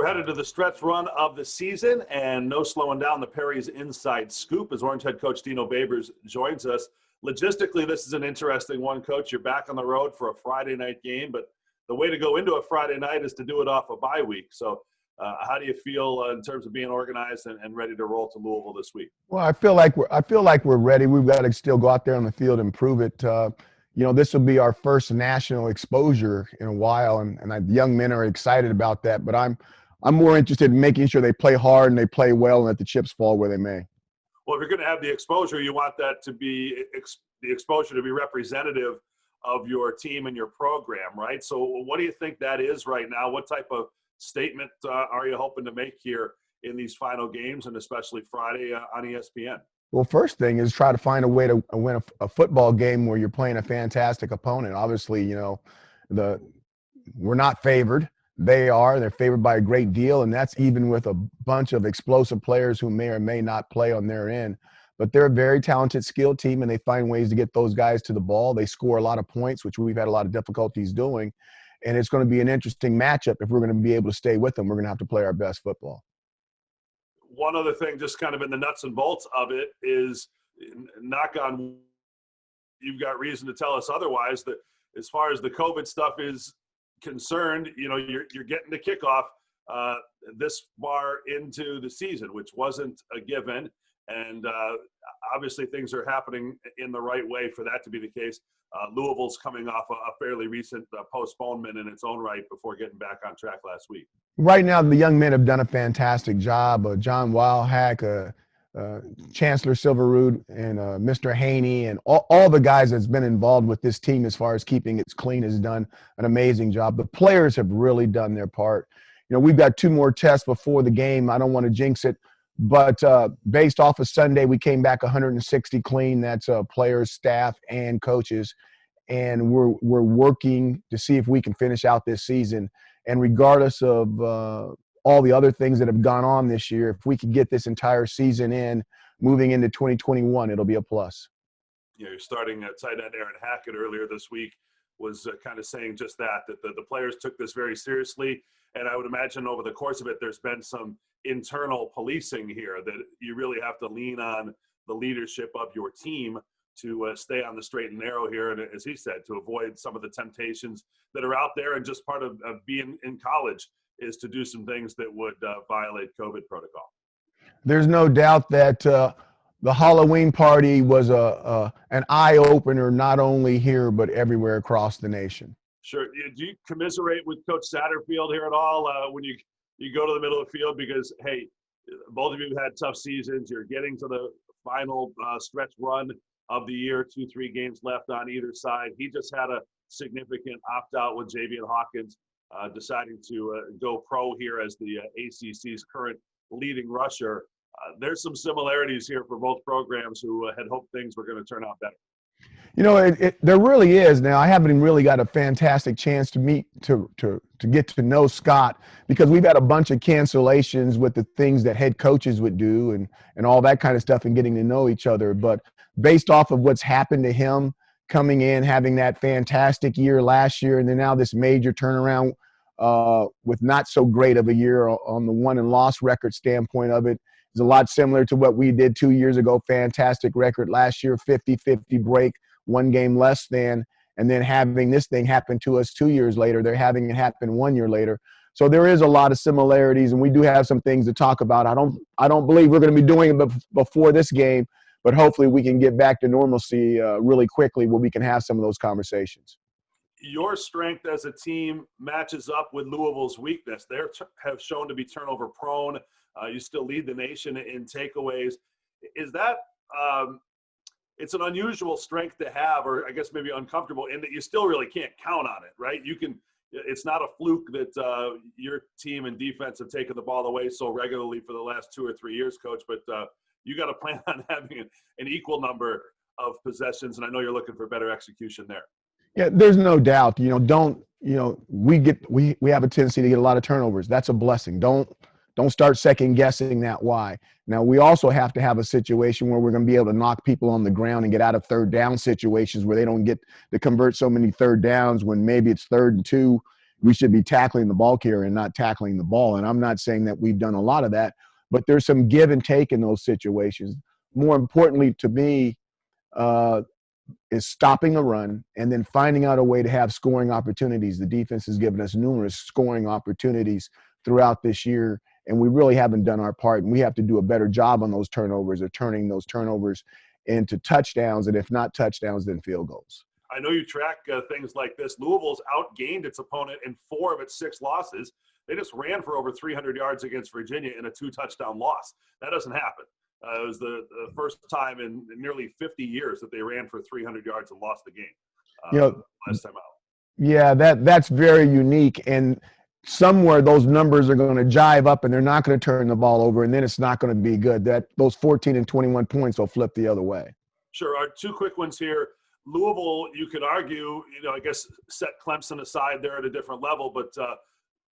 we're headed to the stretch run of the season, and no slowing down the Perry's Inside Scoop as Orange head coach Dino Babers joins us. Logistically, this is an interesting one, Coach. You're back on the road for a Friday night game, but the way to go into a Friday night is to do it off a bye week. So how do you feel in terms of being organized and ready to roll to Louisville this week? Well, I feel like we're ready. We've got to still go out there on the field and prove it. This will be our first national exposure in a while, and the young men are excited about that. But I'm more interested in making sure they play hard and they play well and let the chips fall where they may. Well, if you're going to have the exposure, you want that to be the exposure to be representative of your team and your program, right? So what do you think that is right now? What type of statement are you hoping to make here in these final games, and especially Friday on ESPN? Well, first thing is try to find a way to win a football game where you're playing a fantastic opponent. Obviously, we're not favored. They are. They're favored by a great deal, and that's even with a bunch of explosive players who may or may not play on their end. But they're a very talented, skilled team, and they find ways to get those guys to the ball. They score a lot of points, which we've had a lot of difficulties doing, and it's going to be an interesting matchup. If we're going to be able to stay with them, we're going to have to play our best football. One other thing, just kind of in the nuts and bolts of it, is knock on, you've got reason to tell us otherwise, that as far as the COVID stuff is concerned, you're getting the kickoff this far into the season, which wasn't a given. And obviously things are happening in the right way for that to be the case. Louisville's coming off a fairly recent postponement in its own right before getting back on track last week. Right now, the young men have done a fantastic job. John Wildhack, Chancellor Silverwood, and Mr. Haney, and all the guys that's been involved with this team as far as keeping it clean has done an amazing job. The players have really done their part. We've got 2 more tests before the game. I don't want to jinx it, but based off of Sunday, we came back 160 clean. That's players, staff, and coaches, and we're working to see if we can finish out this season. And regardless of all the other things that have gone on this year, if we can get this entire season in, moving into 2021, it'll be a plus. You're starting at tight end Aaron Hackett earlier this week was kind of saying just that the players took this very seriously. And I would imagine over the course of it, there's been some internal policing here that you really have to lean on the leadership of your team to stay on the straight and narrow here, and as he said, to avoid some of the temptations that are out there. And just part of being in college is to do some things that would violate COVID protocol. There's no doubt that the Halloween party was an eye-opener, not only here but everywhere across the nation. Sure. Do you commiserate with Coach Satterfield here at all when you go to the middle of the field? Because, hey, both of you have had tough seasons. You're getting to the final stretch run of the year, 2-3 games left on either side. He just had a significant opt-out with Javian Hawkins deciding to go pro here as the ACC's current leading rusher. There's some similarities here for both programs who had hoped things were going to turn out better. There really is. Now, I haven't really got a fantastic chance to meet, to get to know Scott, because we've had a bunch of cancellations with the things that head coaches would do and all that kind of stuff, and getting to know each other. But based off of what's happened to him coming in, having that fantastic year last year, and then now this major turnaround with not so great of a year on the won and loss record standpoint of it, is a lot similar to what we did 2 years ago. Fantastic record last year, 50-50 break, 1 game less than, and then having this thing happen to us 2 years later. They're having it happen 1 year later. So there is a lot of similarities, and we do have some things to talk about. I don't believe we're going to be doing it before this game, but hopefully we can get back to normalcy really quickly where we can have some of those conversations. Your strength as a team matches up with Louisville's weakness. They have shown to be turnover prone. You still lead the nation in takeaways. Is that it's an unusual strength to have, or I guess maybe uncomfortable, in that you still really can't count on it, right? It's not a fluke that your team and defense have taken the ball away so regularly for the last 2 or 3 years, Coach, but you got to plan on having an equal number of possessions, and I know you're looking for better execution there. Yeah, there's no doubt. We have a tendency to get a lot of turnovers. That's a blessing. Don't start second guessing that why. Now, we also have to have a situation where we're going to be able to knock people on the ground and get out of third down situations where they don't get to convert so many third downs when maybe it's 3rd and 2 we should be tackling the ball carrier and not tackling the ball. And I'm not saying that we've done a lot of that, but there's some give and take in those situations. More importantly to me, is stopping a run and then finding out a way to have scoring opportunities. The defense has given us numerous scoring opportunities throughout this year, and we really haven't done our part. And we have to do a better job on those turnovers, or turning those turnovers into touchdowns, and if not touchdowns, then field goals. I know you track things like this. Louisville's outgained its opponent in 4 of its 6 losses. They just ran for over 300 yards against Virginia in a 2-touchdown loss. That doesn't happen. It was the first time in nearly 50 years that they ran for 300 yards and lost the game last time out. Yeah, that's very unique. And somewhere those numbers are going to jive up, and they're not going to turn the ball over, and then it's not going to be good. Those 14 and 21 points will flip the other way. Sure. Our 2 quick ones here. Louisville, you could argue, I guess set Clemson aside, they're at a different level, but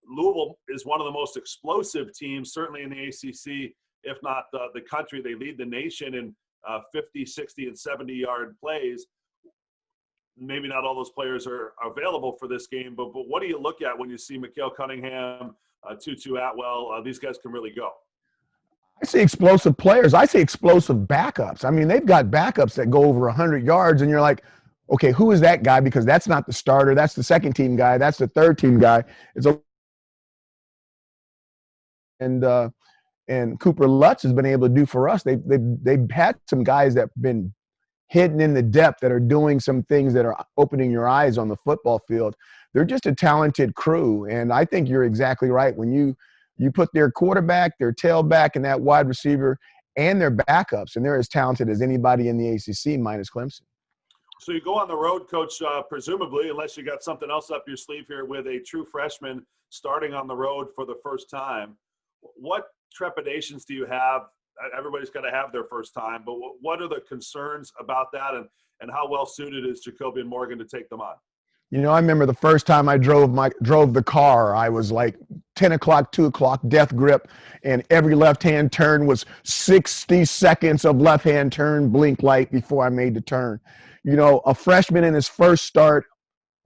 Louisville is one of the most explosive teams, certainly in the ACC, if not the country. They lead the nation in 50, 60, and 70-yard plays. Maybe not all those players are available for this game, but what do you look at when you see Mikael Cunningham, Tutu Atwell? These guys can really go. I see explosive players. I see explosive backups. I mean, they've got backups that go over 100 yards, and you're like, okay, who is that guy? Because that's not the starter. That's the second-team guy. That's the third-team guy. And Cooper Lutz has been able to do for us. They've had some guys that have been hidden in the depth that are doing some things that are opening your eyes on the football field. They're just a talented crew, and I think you're exactly right. When you put their quarterback, their tailback, and that wide receiver, and their backups, and they're as talented as anybody in the ACC minus Clemson. So you go on the road, Coach, presumably, unless you got something else up your sleeve here, with a true freshman starting on the road for the first time. What trepidations do you have? Everybody's got to have their first time, but what are the concerns about that, and how well suited is Jacobian Morgan to take them on? I remember the first time I drove the car, I was like 10 o'clock, 2 o'clock, death grip, and every left-hand turn was 60 seconds of left-hand turn blink light before I made the turn. A freshman in his first start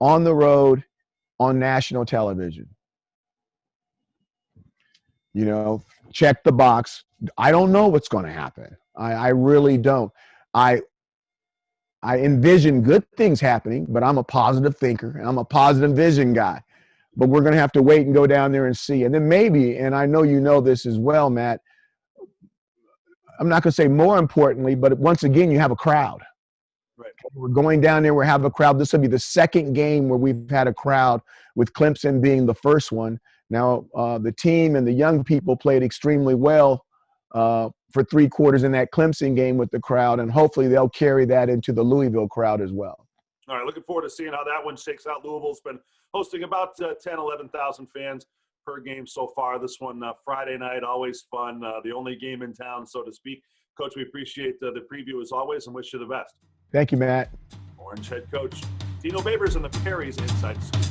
on the road on national television. Check the box. I don't know what's going to happen. I really don't. I envision good things happening, but I'm a positive thinker, and I'm a positive vision guy. But we're going to have to wait and go down there and see. And then maybe, and I know you know this as well, Matt, I'm not going to say more importantly, but once again, you have a crowd. Right. We're going down there, we're having a crowd. This will be the second game where we've had a crowd, with Clemson being the first one. Now, the team and the young people played extremely well for 3 quarters in that Clemson game with the crowd, and hopefully they'll carry that into the Louisville crowd as well. All right, looking forward to seeing how that one shakes out. Louisville's been hosting about 10, 11,000 fans per game so far. This one Friday night, always fun. The only game in town, so to speak. Coach, we appreciate the preview as always and wish you the best. Thank you, Matt. Orange head coach Dino Babers and the Perry's Inside Scoop.